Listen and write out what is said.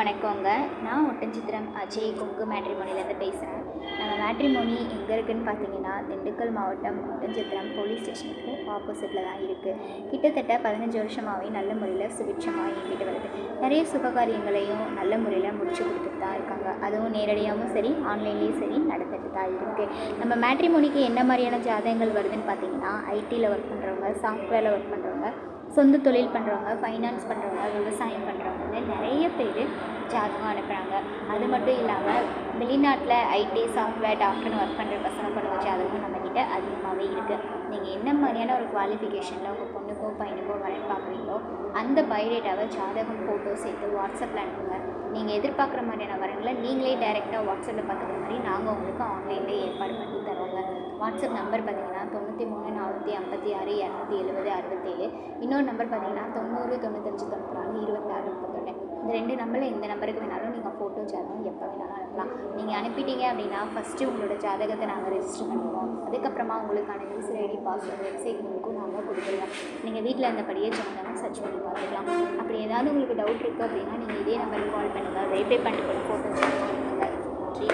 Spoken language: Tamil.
வணக்கங்க. நான் ஒட்டன்சித்திரம் அஜய் கொங்கு மேட்ரிமோனிலேருந்து பேசுகிறேன். நம்ம மேட்ரிமோனி எங்கே இருக்குதுன்னு பார்த்தீங்கன்னா, திண்டுக்கல் மாவட்டம் ஒட்டன்சித்திரம் போலீஸ் ஸ்டேஷனுக்கு ஆப்போசிட்டில் தான் இருக்குது. கிட்டத்தட்ட 15 வருஷமாகவே நல்ல முறையில் சுபிட்சமாக இயங்கிட்டு வருது. நிறைய சுபகாரியங்களையும் நல்ல முறையில் முடிச்சு கொடுத்துட்டு தான் இருக்காங்க. அதுவும் நேரடியாகவும் சரி, ஆன்லைன்லேயும் சரி நடந்துட்டு தான் இருக்குது. நம்ம மேட்ரிமோனிக்கு என்ன மாதிரியான ஜாதகங்கள் வருதுன்னு பார்த்தீங்கன்னா, ஐடியில் ஒர்க் பண்ணுறவங்க, சாஃப்ட்வேரில் ஒர்க் பண்ணுறவங்க, சொந்த தொழில் பண்ணுறவங்க, ஃபைனான்ஸ் பண்ணுறவங்க, விவசாயம் பண்ணுறவங்க நிறைய பேர் ஜாதகம் அனுப்புகிறாங்க. அது மட்டும் இல்லாமல் வெளிநாட்டில் ஐடி, சாஃப்ட்வேர், டாக்டர்னு ஒர்க் பண்ணுற பசங்க பொண்ணுங்க ஜாதகம் நம்மக்கிட்ட அதிகமாகவே இருக்குது. நீங்கள் என்ன மாதிரியான ஒரு குவாலிஃபிகேஷனில் உங்கள் பொண்ணுக்கோ பையனுக்கோ வரேன்னு பார்க்குறீங்களோ அந்த பயோடேட்டாவை ஜாதகம் ஃபோட்டோ சேர்த்து வாட்ஸ்அப்பில் அனுப்புங்க. நீங்கள் எதிர்பார்க்குற மாதிரியான வரங்களை நீங்களே டைரெக்டாக வாட்ஸ்அப்பில் பார்த்துக்கிற மாதிரி நாங்கள் உங்களுக்கு ஆன்லைனில் ஏற்பாடு பண்ணி தரோங்க. வாட்ஸ்அப் நம்பர் பார்த்தீங்கன்னா 93 456 270 67. இன்னொரு நம்பர் பார்த்தீங்கன்னா 90 95 94 26 31. இந்த 2 நம்பரில் எந்த நம்பருக்கு வேணாலும் நீங்கள் ஃபோட்டோ ஜாதகம் எப்போ வேணாலும் அனுப்பலாம். நீங்கள் அனுப்பிட்டீங்க அப்படின்னா ஃபஸ்ட்டு உங்களோட ஜாதகத்தை நாங்கள் ரெஜிஸ்டர் பண்ணுவோம். அதுக்கப்புறமா உங்களுக்கான யூசர் ஐடி, பாஸ்வேர்டு, வெப்சைட் லிங்க்கும் நாங்கள் கொடுத்துருவோம். நீங்கள் வீட்டில் இருந்தபடியே ஜாதகம் சர்ச் பண்ணி பார்த்துக்கலாம். அப்படி ஏதாவது உங்களுக்கு டவுட் இருக்குது அப்படின்னா நீங்கள் இதே நம்பருக்கு கால் பண்ணுங்கள். வெரிஃபை பண்ணிட்டு கூட ஃபோட்டோ ஜாதகம் பண்ணுங்கள். நன்றி.